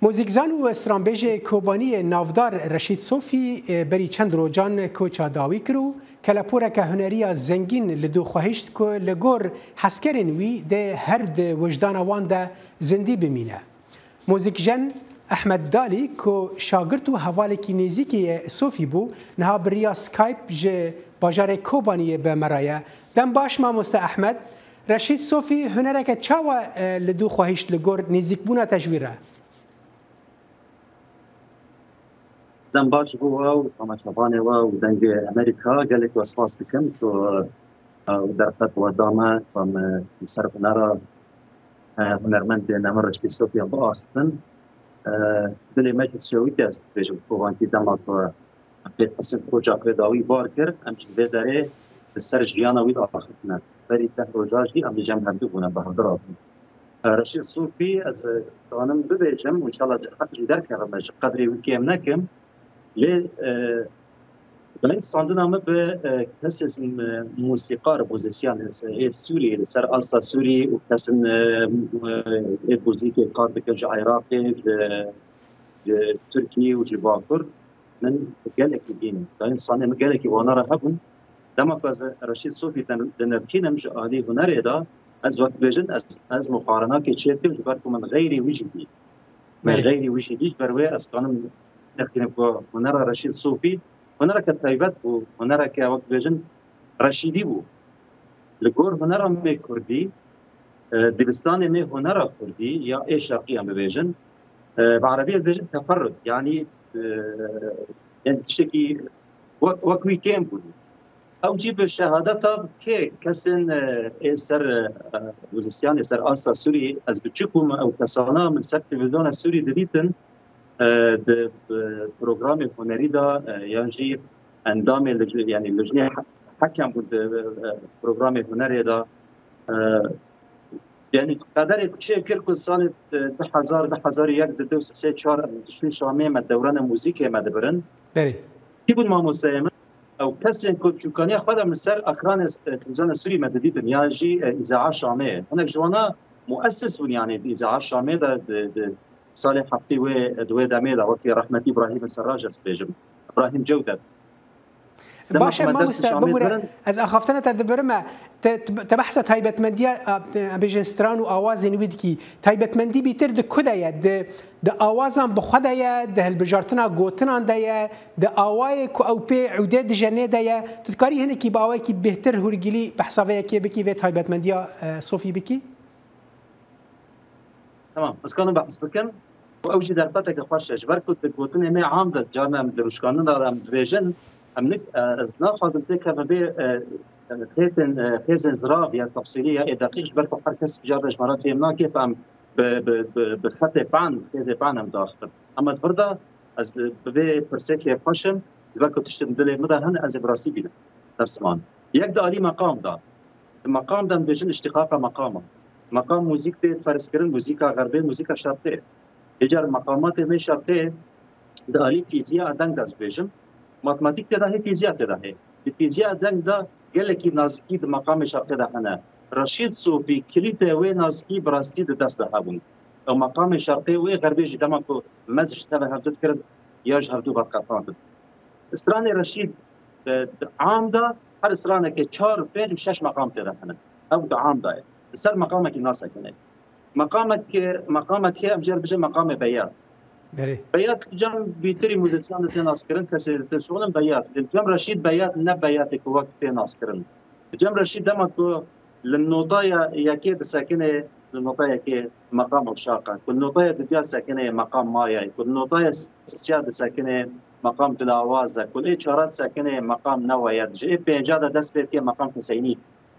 موزیکزان و استرانبیج کوبانی نافدار رشید صوفی بری چند روجان کوچا داوی کرو کلپوره که هنری زنگین لدو خواهشت که لگور حسکرین وی ده هر ده وجدان وان ده زندی بمینه. موزیکزان احمد دالی که شاگرد و حوالی که نزیکی صوفی بو نها بریا سکایپ جه باجار کوبانی به مرایه. دم باش ما مست احمد رشید صوفی هنره که چاوا لدو خواهشت لگور نزیک بونا تجویره. دم باش بو و تماشاوانه و دنگ امریکا گلک وسواس دکم تو در خط و دامه و سر هنر هنرمند نمر رشید صوفی با آسفن دلی مجلس شویتی از بیشتر کوانتی دم تو قسم کجا پیدایی بار کرد امشب داره سر جیانا وید آخرتنه بری تهروجاجی ام جمع هم دوباره به حضرات رشید صوفی از توانم ببیجم و انشالله قدری در کردم قدری وکیم نکم لی بلای صندوقنامه به کسی موسیقار بوزیسیان سوری سر آسا سوری و کسی موسیقی کار بکن جو عراقی ترکیه و جباکر من گله کی دین بلای صندوق گله کی وانا را هبون دما باز رشید صوفی دنرتین مش عادی هنر ادا از وقت بجن از مقارنات که چه تیم جبر من غیری وجودی من غیری وجودیش بروی از قانون نختیم که هنر رشید صوفی هنر که تایبت بو هنر که وقت بجن رشیدی بو لگور هنر هم کردی دبستان می هنر کردی یا اشاقی هم بجن بعربی بجن تفرد یعنی تشکی وقتی کم بود او جيب شهادتها كي كسن سر وزيسيان سر آسا سوري از بتشكم او كسانا من سر تلفزيون السوري دبيتن د برنامج هنري دا ينجي اندام يعني لجنه حكم بود برنامج هنري دا يعني قدر كشي كل سنه 2000 1 2 3 4 شو شامه مع دوران موسيقى مع دبرن بله كي بود ما مساهمه او کسی که چوکانی خودم مثل اکران تلویزیون سوری مددی دنیا جی اذاعه شامه هناك جوانا مؤسس يعني اذاعه شامه ده سال حقي و دو دمه ده وقت رحمتي ابراهيم السراج اسبيجم ابراهيم جوده باشه ما مستقبل از اخافتنا تدبرما تبحثت هيبت منديه بجنستران و اوازن ويدكي هيبت مندي بيتر د كدايه د اوازن بخدايه د البجارتنا غوتنان دايه د اواي كو او بي عوداد جنه دايه تذكري هنا كي باوي كي بهتر هورجلي بحسابيه كي بكي فيت هيبت منديه صوفي بكي تمام بس كانوا بحث بكم واوجد درفتك خوش اجبر كنت غوتن ما عام د جامعه دروشكان دارم فيجن امنك ازنا فازم تك به خيزن زراب يعني تفصيليه دقيق بركو حركه جارج مرات يمنا كيف ام بخط بان خيزه بان داخل اما تفردا از به برسكي فاشم بركو تشتم دلي مدهن از براسي بينا درسمان يك دالي مقام دا المقام ده بيجن اشتقاق مقام موزيك فرض كرن موزيكا غربي موزيكا شرقي اجار مقامات من شرقي دالي فيزياء دنگز بيجن ماتماتيك ده هي فيزياء ده هي الفيزياء ده قال لك نازكي د مقام شرقي ده انا رشيد صوفي كليته وين نازكي براستي د دست هابون او مقام شرقي و غربي جدما کو مزج تبع هبت كرد ياج هبدو بقطان استراني رشيد عام ده هر استرانه که 4 5 و 6 مقام ده انا او عام ده سر مقامك الناس كنه مقامك امجر بجه مقام بيات بيات جم بيتري موزيسيان تناس كرن كسي تشغلن بيات جم رشيد بيات نه بيات كو وقت تناس كرن جم رشيد دمكو للنوطايا يكي بساكنه للنوطايا كي مقام الشاقه كل نوطايا تجا ساكنه مقام مايا كل نوطايا سياد ساكنه مقام تلاوازه كل اي شارات ساكنه مقام نوايا جي بيجاده دس بيت مقام حسيني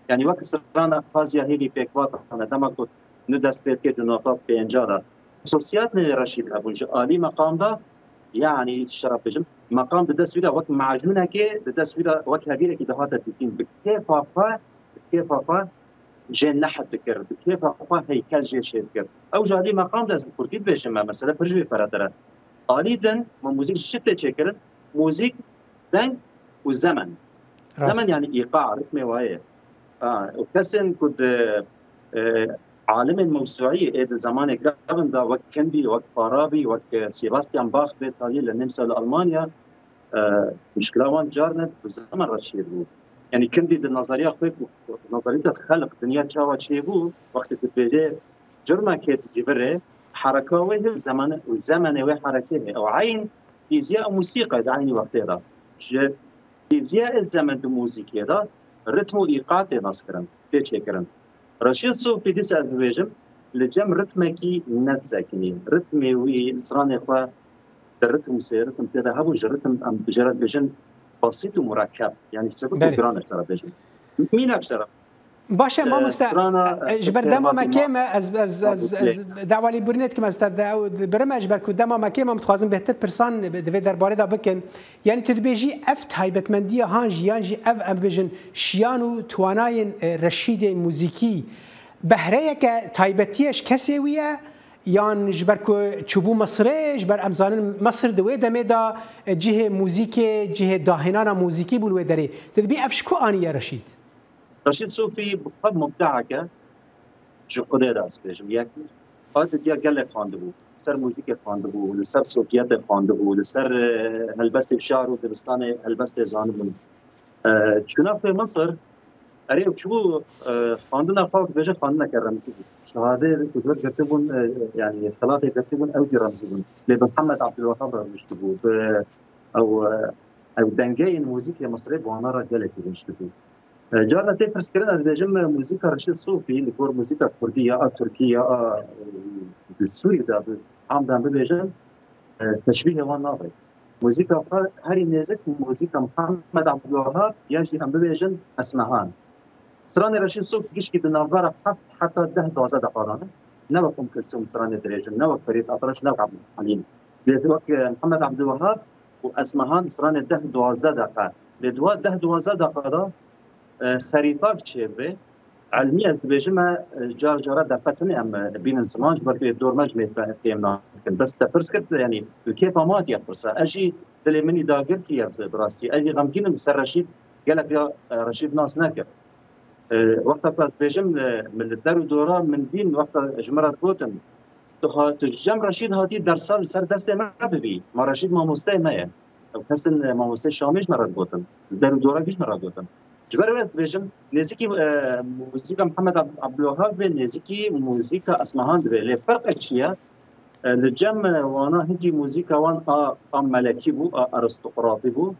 يعني وقت سرنا فازيا هيلي بيكوات انا دمكو ندس بيت كي نوطات بينجاده خصوصيات من رشيد ابو عالي مقام ده يعني الشرف بجم مقام دس ودا وقت معجونه كي دس ودا وقت هبيله كي دهات الدين كيف فا جن نحت ذكر كيف فا هيكل جي شيء ذكر او جالي مقام ده كرديت بيش مثلا برجوي فرادره عاليدا موزيك شتى شكل موزيك دن والزمن زمن يعني ايقاع رتم وهي وكسن كنت عالم الموسوعي إذا زمان قبل دا وقت كندي وقت فارابي وقت سيباستيان باخ بالتالي للنمسا لألمانيا مشكلة وان جارنا بالزمن رشيد بو يعني كندي النظرية خويك نظرية خلق دنيا تشاوى تشيبو وقت تبدي جرما كيت زبره حركة وين زمن وحركة أو عين فيزياء موسيقى دعني وقت هذا فيزياء الزمن الموسيقى هذا رتم إيقاع ناسكرن تشكرن رشيد صوفي ديس أدويجم لجم رتمكي نتزكني رتمي وإنسان إخوة الرتم سيرتم كذا هبو جرتم أم بجرد بجن بسيط ومركب يعني سبب جران أشترى بجن مين أشترى باشه ما جبر دما مكيمه از دعوه لی برنت که از برم جبر کو دما مکیمه متخوازم بهتر پرسان دوی درباره دا بکن یعنی تدبیجی اف تایبتمندی هانجی یانجی اف ام بجن شیانو توانای رشید موزیکی بهره که تایبتیش کسی ویه یان جبر کو چوبو مصری جبر امزان مصر دوی دمه دا جهه موزیک جهه داهنانا موزیکی بولوی داره تدبی افش کو آنیه رشید رشيد صوفي بفضل مبدعك جو قدر داس بيجم ياكي هذا ديا قال خاندبو سر موسيقى خاندبو لسر صوتيات خاندبو لسر هلبست شعر ودرستان هلبست زانبو شنا في مصر اريد شو خاندنا فوق بيجا خاندنا كرمزي شهاده كتب كتبون يعني ثلاثه كتبون او رمزيون لمحمد عبد الوهاب مشتبو او دنجاي الموسيقى المصريه وانا رجالتي مشتبو جانا تفرس كرنا دجم موسيقى رشيد صوفي اللي هو موسيقى كردية تركية بالسوري ده عم دام بيجن تشبيه وان ناظر موسيقى هاري نيزك موسيقى محمد عبد الوهاب يجي عم بيجن اسمهان سراني رشيد صوفي كيش كده نظارة حتى 10 دقائق نوى ام كلثوم سراني دريجن نوى فريد اطرش نوى عبد الحليم لذوق محمد عبد الوهاب واسمهان سراني 10 دقائق لدوا 10 دقائق خريطة بتشيبه علميا بيجمع جارة دفتني أم بين الزمان جبر في الدور مجمع فيمنا بس تفرس كرت يعني كيف ما تيفرس أجي اللي مني داقرتي يا براسي أجي غمجين مسر رشيد قال لك يا رشيد ناس ناكر وقت بس بيجم من الدار دورة من دين وقت جمرة بوتن تجمع رشيد هاتي درسال سر دست ما ببي ما رشيد ما مستوى ما أو حسن ما مستوى شامش مرة بوتن الدار دورة بيش مرة بوتن جبرت بيجم نزيكي موسيقى محمد عبد الوهاب نزيكي موسيقى اسمهان دبي فرق اشياء الجم وانا هجي موسيقى وان ملكي بو ارستقراطي بو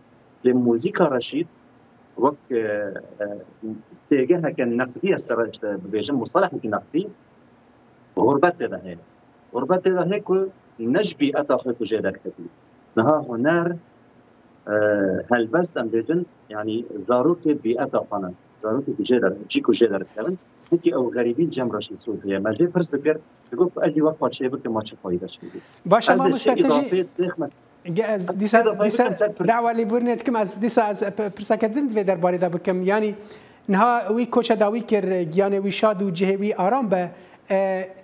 لموسيقى رشيد وقت تيجيها كان نقدي استرجت بيجم مصطلح نقدي غربت ده هي غربت ده هيك نجبي اتاخذ جيدك نها هنر هل بس ام بيجن يعني ضروري بيئة قانون ضروري بجدر جيكو جدر كمان هيك او غريبين جم رشيد صوفي ما جاي فرصه كر تقول في اي وقت شيء بك ما فايده شيء باش ما مستنتجي ديسا دعوه لبرنت كما ديسا برسكدنت في درباري دا بكم يعني نها وي كوتش داوي كر يعني وي شادو جهوي ارام به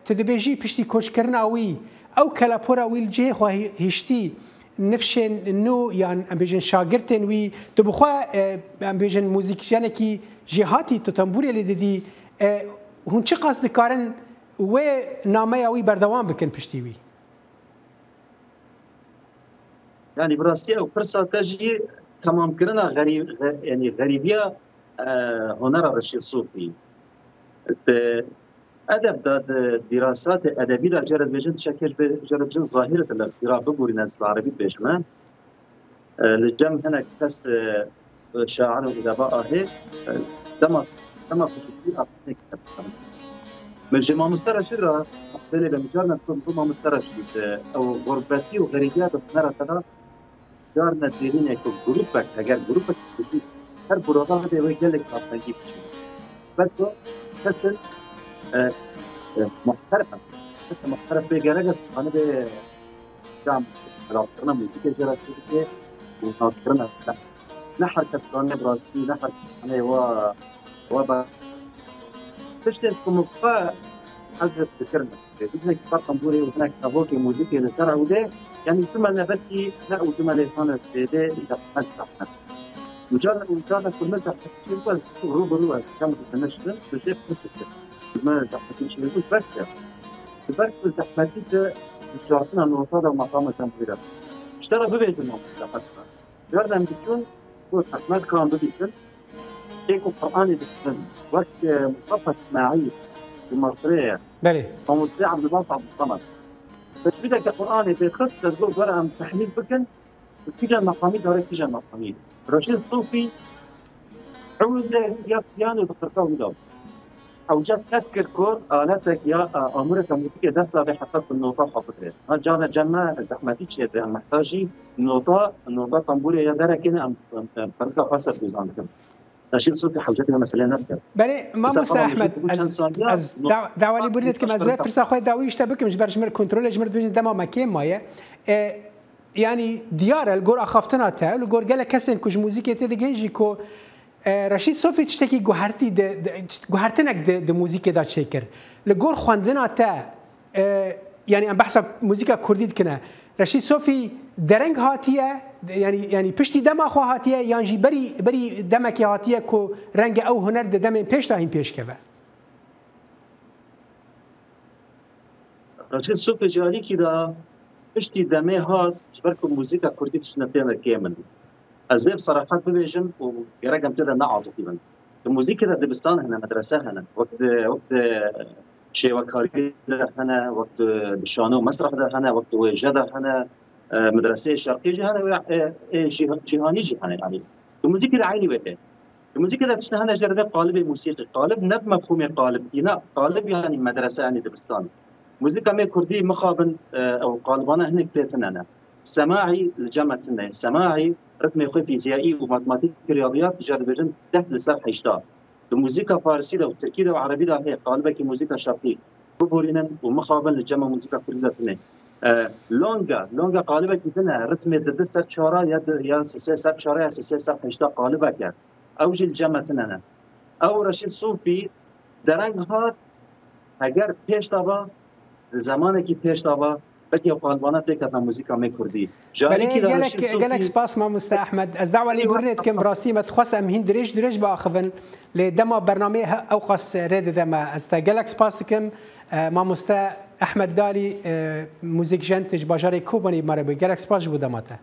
تدبيجي بشتي كوتش كرنا وي او كلابورا وي الجه خو هشتي نفشن نو يعني ام بيجن شاگرتن وي تبخوا ام بيجن موزيكيان كي جهاتي تتنبوري اللي دي هون چه قصد کارن و نامه وي بردوام بكن پشتي وي يعني براسي او فرصه تجي تمام كرنا غريب يعني غريبيه هنر رشيد صوفي ادب داد دراسات ادبيه جرد بيجن شكل جرد جن ظاهره الاضطراب بقول الناس بالعربي بيجمع الجم هنا كاس شاعر وادباء هي دما في اعطيك من جماعه مسترشد اللي بمجرد تكون مسترشد او غربتي وغريبيات نرى ترى جارنا ديرين يكون جروبك اگر جروبك بسيط هر بروغا هذا ويقول لك اصلا كيف بس حسن محترفه محترف بجرجة انا بدعم رابطنا موسيقى جرجة وناصرنا نحر كسران براسي نحر انا و تشتغل كمقطع حزب فكرنا بدنا صار قنبوري وهناك ابوكي موسيقى لسرعه وده يعني ثم نبكي لا وجمل هنا ده زحمه مجرد كل مسح شيء بس روبرو كم تنشط بشيء بس ما زحمتي شو بيقول بس برك زحمتي جارتنا نوطة ومقام تنفيذ اشترى ببيت الموت زحمتنا جاردن بتشون قلت أحمد كان ببيسن يكون قرآني بتفهم وقت مصطفى اسماعيل المصرية بله ومصرية عبد الباسط عبد الصمد فشبيدك القرآني بيخص تقول ورقة تحميل بكن وتيجي المقامي دارك تيجي المقامي رشيد صوفي عود يا بيانو بخرطة وداو أو جات تذكر كور آلاتك يا أمورك الموسيقى دسلا بحقق النوطة خاطرين ما جانا جمع زحمتي شيء محتاجي نوطة طنبوري يا دركنا أم فرقة خاصة بوزانكم رشيد صوفي حوجتها مسألة نذكر بله ما مستر أحمد از دعوة لي بريد كم از فرصة خواهد دعوي يشتبك مش برجمر كنترول جمر بين دما مكان مايه يعني ديار الجور أخافتنا تا الجور جل كسن كوج موسيقى تدقيجي كو رشید صوفی تشتکی گوهرتنک د موزیک دا شکر لگور خواندنا تا یعنی ام بحث موزیک کردی کنه رشید صوفی درنگ هاتیه یعنی پشتی دم خو هاتیه یعنی بری دمکی هاتیه کو رنگ او هنر د دم پیش تا این پیش کبه رشید صوفی جالی کی دا پشتی دمه هات برکو موزیک کردی تشنتینا کامل أسباب صراحة ببيجن ورقم تدا نعطو فيهم الموسيقى ده دبستان هنا مدرسة هنا وقت شيء وكاري هنا وقت بشانو مسرح ده هنا وقت وجدة هنا مدرسة شرقية هنا جهاني هنا يعني الموسيقى ده عيني وقته الموسيقى ده تشنا هنا جرده قالب موسيقي قالب نب مفهوم قالب هنا قالب يعني مدرسة يعني دبستان موسيقى ما كردي مخابن أو قالبانا هنا كتير هنا سماعي الجامعة سماعي رتم خوي فيزيائي وماتماتيك رياضيات جاد بجن تحت لسر حيشتا الموسيقى فارسي ده وتركي ده وعربي ده هي قالبك موسيقى شرقي بورينا ومخابن للجامعة موسيقى كردية تنين لونجا قالبك تنها رتم ضد سر شارع يا سر شارع يا سر حيشتا قالبك اوج الجامعة تنها او رشيد صوفي درنگ هات اگر پیش تابا زمانی که پیش تابا بکی قالبانه تکت موسیقى می کردی جاری گلک سپاس ما مست احمد از دعوه لی برنت کم براستی ما تخص ام هند دريج باخذن لدما برنامج اوقس ريد دما از تا گلک سپاس کم ما مست احمد دالي موزیک جنتج باجاری کوبانی مربی گلک سپاس بودماته